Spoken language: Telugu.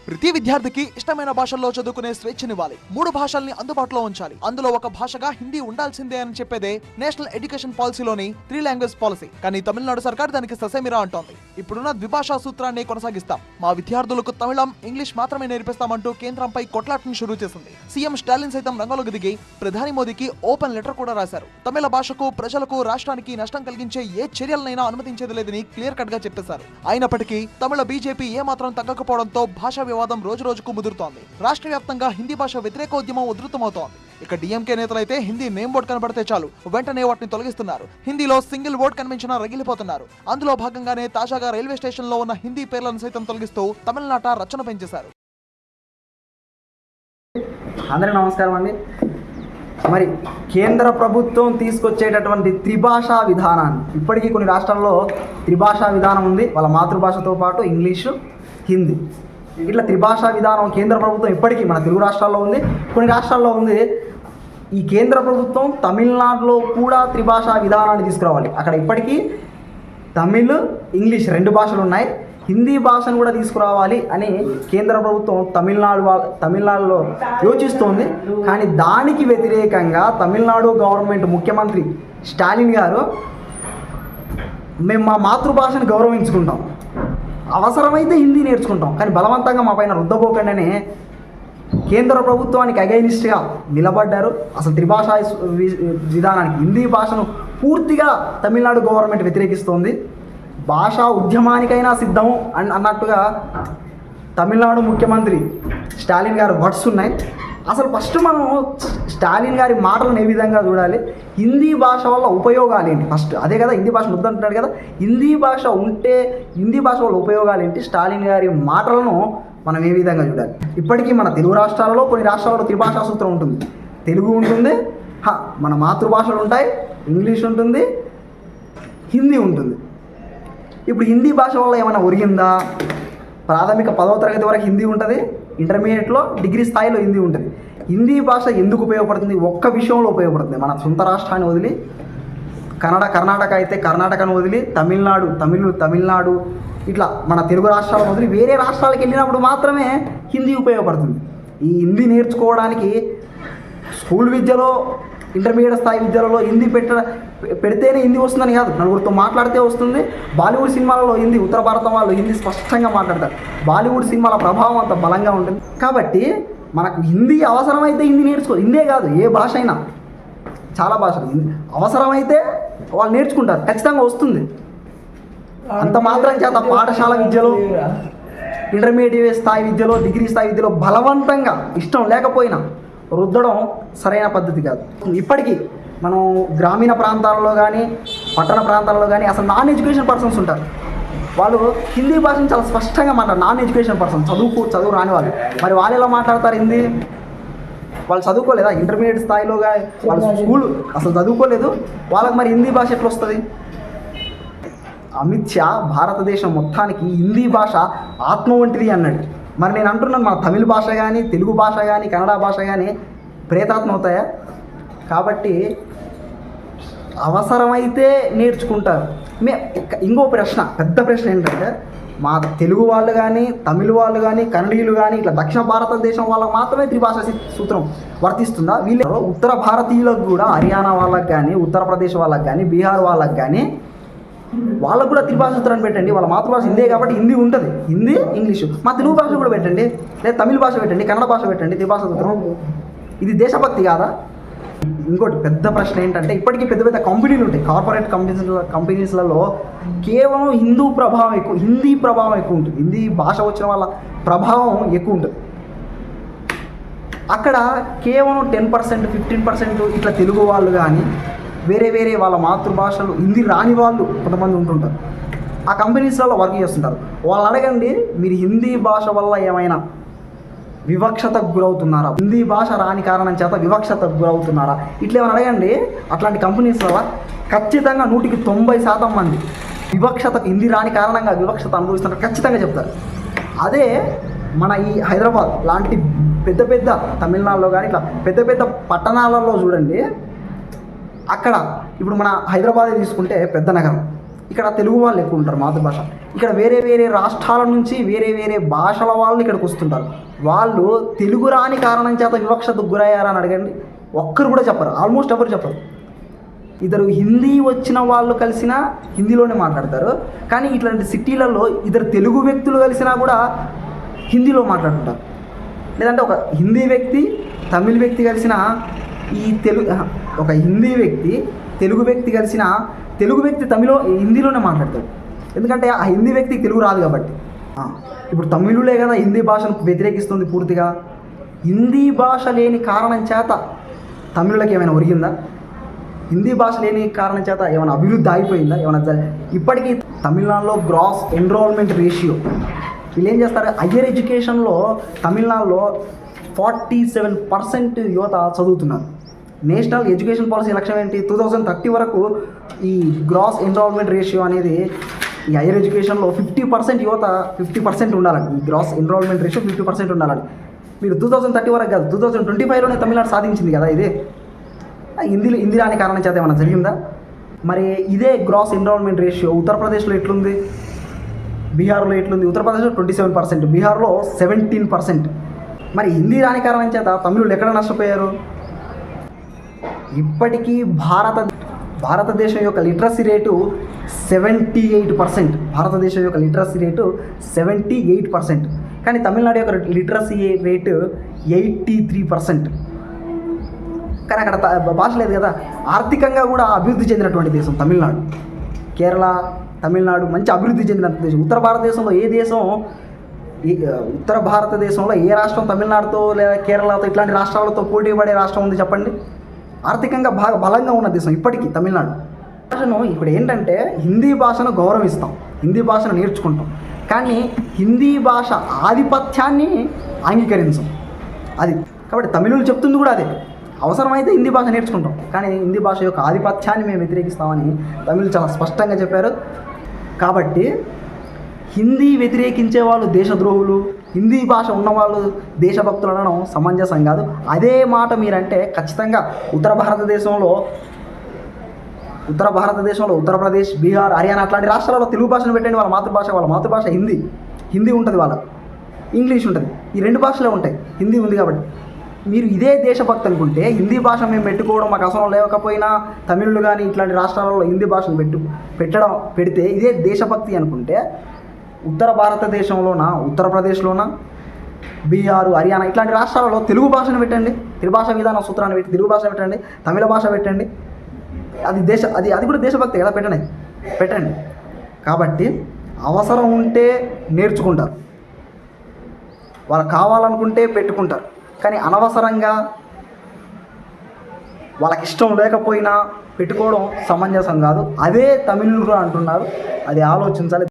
ప్రతి విద్యార్థికి ఇష్టమైన భాషల్లో చదువుకునే స్వేచ్ఛనివ్వాలి. 3 భాషల్ని అందుబాటులో ఉంచాలి. అందులో ఒక భాషగా హిందీ ఉండాల్సిందే అని చెప్పేదే నేషనల్ ఎడ్యుకేషన్ పాలసీలోని 3 లాంగ్వేజ్ పాలసీ. కానీ తమిళనాడు సర్కార్ దానికి ససేమిరా అంటోంది. ఇప్పుడున్న ద్విభాషా సూత్రాన్ని కొనసాగిస్తాం, మా విద్యార్థులకు తమిళం, ఇంగ్లీష్ మాత్రమే నేర్పిస్తామంటూ కేంద్రంపై కొట్లాటను షురూ చేసింది. సీఎం స్టాలిన్ సైతం రంగంలోకి దిగి ప్రధాని మోదీకి ఓపెన్ లెటర్ కూడా రాశారు. తమిళ భాషకు, ప్రజలకు, రాష్ట్రానికి నష్టం కలిగించే ఏ చర్యలనైనా అనుమతించేది లేదని క్లియర్ కట్ గా చెప్పేశారు. అయినప్పటికీ తమిళ బీజేపీ ఏమాత్రం తగ్గకపోవడంతో భాషా వివాదం రోజు రోజుకు ముదురుతోంది. రాష్ట్ర వ్యాప్తంగా హిందీ భాష వ్యతిరేక ఉద్యమం ఉధృతమవుతోంది. ఇక డీఎంకే నేతలైతే హిందీ నేమ్ బోర్డు కనబడితే చాలు వెంటనే వాటిని తొలగిస్తున్నారు. హిందీలో సింగిల్ వర్డ్ కన్వెన్షన్ రగిలిపోతున్నారు. అందులో భాగంగానే తాజాగా రైల్వే స్టేషన్ లో ఉన్న హిందీ పేర్లను సైతం తొలగిస్తూ తమిళనాట రచ్చన పెంచేశారు. అందరికీ నమస్కారం అండి. మరి కేంద్ర ప్రభుత్వం తీసుకొచ్చేటటువంటి త్రిభాషా విధానాన్ని, ఇప్పటికీ కొన్ని రాష్ట్రాల్లో త్రిభాషా విధానం ఉంది. వాళ్ళ మాతృభాషతో పాటు ఇంగ్లీషు, హిందీ, ఇట్లా త్రిభాషా విధానం కేంద్ర ప్రభుత్వం ఇప్పటికీ మన తెలుగు రాష్ట్రాల్లో ఉంది, కొన్ని రాష్ట్రాల్లో ఉంది. ఈ కేంద్ర ప్రభుత్వం తమిళనాడులో కూడా త్రిభాషా విధానాన్ని తీసుకురావాలి. అక్కడ ఇప్పటికీ తమిళ్, ఇంగ్లీష్ 2 భాషలు ఉన్నాయి. హిందీ భాషను కూడా తీసుకురావాలి అని కేంద్ర ప్రభుత్వం తమిళనాడులో యోచిస్తోంది. కానీ దానికి వ్యతిరేకంగా తమిళనాడు గవర్నమెంట్ ముఖ్యమంత్రి స్టాలిన్ గారు, మేము మా మాతృభాషను గౌరవించుకుంటాం, అవసరమైతే హిందీ నేర్చుకుంటాం, కానీ బలవంతంగా మా పైన రుద్దబోకండి కేంద్ర ప్రభుత్వానికి అగైనిస్ట్గా నిలబడ్డారు. అసలు త్రిభాషా విధానానికి, హిందీ భాషను పూర్తిగా తమిళనాడు గవర్నమెంట్ వ్యతిరేకిస్తోంది. భాషా ఉద్యమానికైనా సిద్ధము అన్నట్టుగా తమిళనాడు ముఖ్యమంత్రి స్టాలిన్ గారు వర్డ్స్ ఉన్నాయి. అసలు ఫస్ట్ మనం స్టాలిన్ గారి మాటలను ఏ విధంగా చూడాలి, హిందీ భాష వల్ల ఉపయోగాలు ఏంటి, ఫస్ట్ అదే కదా హిందీ భాష వద్దంటున్నాడు కదా, హిందీ భాష ఉంటే హిందీ భాష వల్ల ఉపయోగాలు ఏంటి, స్టాలిన్ గారి మాటలను మనం ఏ విధంగా చూడాలి. ఇప్పటికీ మన తెలుగు రాష్ట్రాలలో, కొన్ని రాష్ట్రాలలో త్రిభాషా సూత్రం ఉంటుంది. తెలుగు ఉంటుంది, మన మాతృభాషలు ఉంటాయి, ఇంగ్లీష్ ఉంటుంది, హిందీ ఉంటుంది. ఇప్పుడు హిందీ భాష వల్ల ఏమైనా ఒరిగిందా? ప్రాథమిక 10వ తరగతి వరకు హిందీ ఉంటుంది, ఇంటర్మీడియట్లో డిగ్రీ స్థాయిలో హిందీ ఉంటుంది. హిందీ భాష ఎందుకు ఉపయోగపడుతుంది? ఒక్క విషయంలో ఉపయోగపడుతుంది. మన సొంత రాష్ట్రాన్ని వదిలి, కర్ణాటక అయితే కర్ణాటకను వదిలి, తమిళనాడు ఇట్లా మన తెలుగు రాష్ట్రాలను వదిలి వేరే రాష్ట్రాలకు వెళ్ళినప్పుడు మాత్రమే హిందీ ఉపయోగపడుతుంది. ఈ హిందీ నేర్చుకోవడానికి స్కూల్ విద్యలో, ఇంటర్మీడియట్ స్థాయి విద్యలలో హిందీ పెడితేనే హిందీ వస్తుందని కాదు, నలుగురితో మాట్లాడితే వస్తుంది. బాలీవుడ్ సినిమాలలో హిందీ, ఉత్తర భారతం వాళ్ళు హిందీ స్పష్టంగా మాట్లాడతారు. బాలీవుడ్ సినిమాల ప్రభావం అంత బలంగా ఉంటుంది. కాబట్టి మనకు హిందీ అవసరమైతే హిందీ నేర్చుకో, హిందే కాదు ఏ భాష అయినా, చాలా భాషలు అవసరమైతే వాళ్ళు నేర్చుకుంటారు, ఖచ్చితంగా వస్తుంది. అంత మాత్రం చేత పాఠశాల విద్యలో, ఇంటర్మీడియట్ స్థాయి విద్యలో, డిగ్రీ స్థాయి విద్యలో బలవంతంగా ఇష్టం లేకపోయినా రుద్దడం సరైన పద్ధతి కాదు. ఇప్పటికీ మనం గ్రామీణ ప్రాంతాలలో కానీ, పట్టణ ప్రాంతాలలో కానీ అసలు నాన్ ఎడ్యుకేషన్ పర్సన్స్ ఉంటారు. వాళ్ళు హిందీ భాషను చాలా స్పష్టంగా మాట్లాడారు. నాన్ ఎడ్యుకేషన్ పర్సన్, చదువు రాని వాళ్ళు, మరి వాళ్ళు ఎలా మాట్లాడతారు హిందీ? వాళ్ళు చదువుకోలేదా? ఇంటర్మీడియట్ స్థాయిలో కానీ వాళ్ళు స్కూల్ అసలు చదువుకోలేదు, వాళ్ళకి మరి హిందీ భాష ఎట్లా వస్తుంది? అమిత్ షా భారతదేశం మొత్తానికి హిందీ భాష ఆత్మ వంటిది అన్నాడు. మరి నేను అంటున్నాను, మన తమిళ భాష కానీ, తెలుగు భాష కానీ, కన్నడ భాష కానీ ప్రేతాత్మ అవుతాయా? కాబట్టి అవసరమైతే నేర్చుకుంటారు. ఇంకో ప్రశ్న, పెద్ద ప్రశ్న ఏంటంటే, మా తెలుగు వాళ్ళు కానీ, తమిళ వాళ్ళు కానీ, కన్నడీయులు కానీ, ఇట్లా దక్షిణ భారతదేశం వాళ్ళకి మాత్రమే త్రిభాషా సూత్రం వర్తిస్తుందా? వీళ్ళు ఉత్తర భారతీయులకు కూడా, హర్యానా వాళ్ళకి కానీ, ఉత్తరప్రదేశ్ వాళ్ళకి కానీ, బీహార్ వాళ్ళకి కానీ, వాళ్ళకు కూడా త్రిభాషా సూత్రాన్ని పెట్టండి. వాళ్ళ మాతృభాష హిందీ కాబట్టి హిందీ ఉంటుంది, హిందీ, ఇంగ్లీషు. మా తెలుగు భాష కూడా పెట్టండి, లేదా తమిళ భాష పెట్టండి, కన్నడ భాష పెట్టండి, త్రిభాషా సూత్రం. ఇది దేశభక్తి కాదా? ఇంకోటి పెద్ద ప్రశ్న ఏంటంటే, ఇప్పటికీ పెద్ద పెద్ద కంపెనీలు ఉంటాయి, కార్పొరేట్ కంపెనీస్లలో కేవలం హిందీ ప్రభావం ఎక్కువ ఉంటుంది. హిందీ భాష వచ్చిన వాళ్ళ ప్రభావం ఎక్కువ ఉంటుంది. అక్కడ కేవలం 10%, 15% ఇట్లా తెలుగు వాళ్ళు కానీ, వేరే వాళ్ళ మాతృభాషలు హిందీ రాని వాళ్ళు కొంతమంది ఉంటుంటారు. ఆ కంపెనీస్లలో వర్క్ చేస్తుంటారు. వాళ్ళు అడగండి, మీరు హిందీ భాష వల్ల ఏమైనా వివక్షతకు గురవుతున్నారా? హిందీ భాష రాని కారణం చేత వివక్షతకు గురవుతున్నారా? ఇట్లా ఏమైనా అడగండి. అట్లాంటి కంపెనీస్లలో ఖచ్చితంగా 190% మంది వివక్షతకు, హిందీ రాని కారణంగా వివక్షత అనుభవిస్తున్నారు ఖచ్చితంగా చెప్తారు. అదే మన ఈ హైదరాబాద్ లాంటి పెద్ద తమిళనాడులో కానీ ఇట్లా పెద్ద పట్టణాలలో చూడండి, అక్కడ ఇప్పుడు మన హైదరాబాద్ తీసుకుంటే పెద్ద నగరం, ఇక్కడ తెలుగు వాళ్ళు ఎక్కువ ఉంటారు మాతృభాష. ఇక్కడ వేరే వేరే రాష్ట్రాల నుంచి వేరే వేరే భాషల వాళ్ళు ఇక్కడికి వస్తుంటారు. వాళ్ళు తెలుగు రాని కారణం చేత వివక్షతకు గురయ్యారని అడగండి, ఒక్కరు కూడా చెప్పరు, ఆల్మోస్ట్ ఎవరు చెప్పరు. ఇద్దరు హిందీ వచ్చిన వాళ్ళు కలిసినా హిందీలోనే మాట్లాడతారు, కానీ ఇట్లాంటి సిటీలలో ఇద్దరు తెలుగు వ్యక్తులు కలిసినా కూడా హిందీలో మాట్లాడుతుంటారు. లేదంటే ఒక హిందీ వ్యక్తి తమిళ్ వ్యక్తి కలిసిన ఒక హిందీ వ్యక్తి తెలుగు వ్యక్తి కలిసిన తెలుగు వ్యక్తి హిందీలోనే మాట్లాడతాడు, ఎందుకంటే ఆ హిందీ వ్యక్తికి తెలుగు రాదు కాబట్టి. ఇప్పుడు తమిళులే కదా హిందీ భాషను వ్యతిరేకిస్తుంది పూర్తిగా. హిందీ భాష లేని కారణం చేత తమిళులకి ఏమైనా ఒరిగిందా? హిందీ భాష లేని కారణం చేత ఏమైనా అభివృద్ధి ఆగిపోయిందా? ఏమైనా ఇప్పటికీ తమిళనాడులో గ్రాస్ ఎన్రోల్మెంట్ రేషియో, వీళ్ళు ఏం చేస్తారు, హయ్యర్ ఎడ్యుకేషన్లో తమిళనాడులో 47% యువత చదువుతున్నారు. నేషనల్ ఎడ్యుకేషన్ పాలసీ లక్ష్యం ఏంటి, 2030 వరకు ఈ గ్రాస్ ఎన్రోల్మెంట్ రేషియో అనేది ఈ హైయర్ ఎడ్యుకేషన్లో 50% యువత 50% ఉండాలండి. ఈ గ్రాస్ ఎన్రోల్మెంట్ రేషియో 50% ఉండాలండి. మీరు 2030 వరకు కాదు, 2025లోనే తమిళనాడు సాధించింది కదా ఇది. హిందీ రాని కారణం చేత ఏమైనా జరిగిందా? మరి ఇదే గ్రాస్ ఎన్రోల్మెంట్ రేషియో ఉత్తరప్రదేశ్లో ఎట్లుంది, బీహార్లో ఎట్లుంది? ఉత్తరప్రదేశ్లో 27%, బీహార్లో 17%. మరి హిందీ రాని కారణం చేత తమిళులు ఎక్కడ నష్టపోయారు? ఇప్పటికీ భారతదేశం యొక్క లిటరసీ రేటు 78%. భారతదేశం యొక్క లిటరసీ రేటు 78%, కానీ తమిళనాడు యొక్క లిటరసీ రేటు 83%. కానీ అక్కడ భాష లేదు కదా. ఆర్థికంగా కూడా అభివృద్ధి చెందినటువంటి దేశం తమిళనాడు. కేరళ, తమిళనాడు మంచి అభివృద్ధి చెందిన దేశం. ఉత్తర భారతదేశంలో ఉత్తర భారతదేశంలో ఏ రాష్ట్రం తమిళనాడుతో లేదా కేరళతో ఇట్లాంటి రాష్ట్రాలతో పోటీ పడే రాష్ట్రం ఉంది చెప్పండి? ఆర్థికంగా బాగా బలంగా ఉన్న దేశం ఇప్పటికీ తమిళనాడు. భాషను ఇప్పుడు ఏంటంటే హిందీ భాషను గౌరవిస్తాం, హిందీ భాషను నేర్చుకుంటాం, కానీ హిందీ భాష ఆధిపత్యాన్ని అంగీకరించాం. అది కాబట్టి తమిళులు చెప్తుంది కూడా అదే, అవసరమైతే హిందీ భాష నేర్చుకుంటాం, కానీ హిందీ భాష యొక్క ఆధిపత్యాన్ని మేము వ్యతిరేకిస్తామని తమిళులు చాలా స్పష్టంగా చెప్పారు. కాబట్టి హిందీ వ్యతిరేకించే వాళ్ళు దేశద్రోహులు, హిందీ భాష ఉన్నవాళ్ళు దేశభక్తులు అనడం సమంజసం కాదు. అదే మాట మీరంటే ఖచ్చితంగా ఉత్తర భారతదేశంలో ఉత్తరప్రదేశ్, బీహార్, హర్యానా అట్లాంటి రాష్ట్రాలలో తెలుగు భాషను పెట్టండి, వాళ్ళ మాతృభాష హిందీ ఉంటుంది, వాళ్ళకు ఇంగ్లీష్ ఉంటుంది, ఈ 2 భాషలే ఉంటాయి. హిందీ ఉంది కాబట్టి మీరు ఇదే దేశభక్తి అనుకుంటే హిందీ భాష మేము పెట్టుకోవడం మాకు అవసరం లేకపోయినా తమిళులు కానీ ఇట్లాంటి రాష్ట్రాలలో హిందీ భాషను పెడితే ఇదే దేశభక్తి అనుకుంటే ఉత్తర భారతదేశంలోన ఉత్తరప్రదేశ్లోన బీహారు, హర్యానా ఇట్లాంటి రాష్ట్రాలలో తెలుగు భాషను పెట్టండి, త్రిభాష విధాన సూత్రాన్ని పెట్టి తెలుగు భాష పెట్టండి, తమిళ భాష పెట్టండి. అది కూడా దేశభక్తి కదా, పెట్టండి. కాబట్టి అవసరం ఉంటే నేర్చుకుంటారు, వాళ్ళకి కావాలనుకుంటే పెట్టుకుంటారు, కానీ అనవసరంగా వాళ్ళకి ఇష్టం లేకపోయినా పెట్టుకోవడం సమంజసం కాదు. అదే తమిళులు అంటున్నారు, అది ఆలోచించాలి.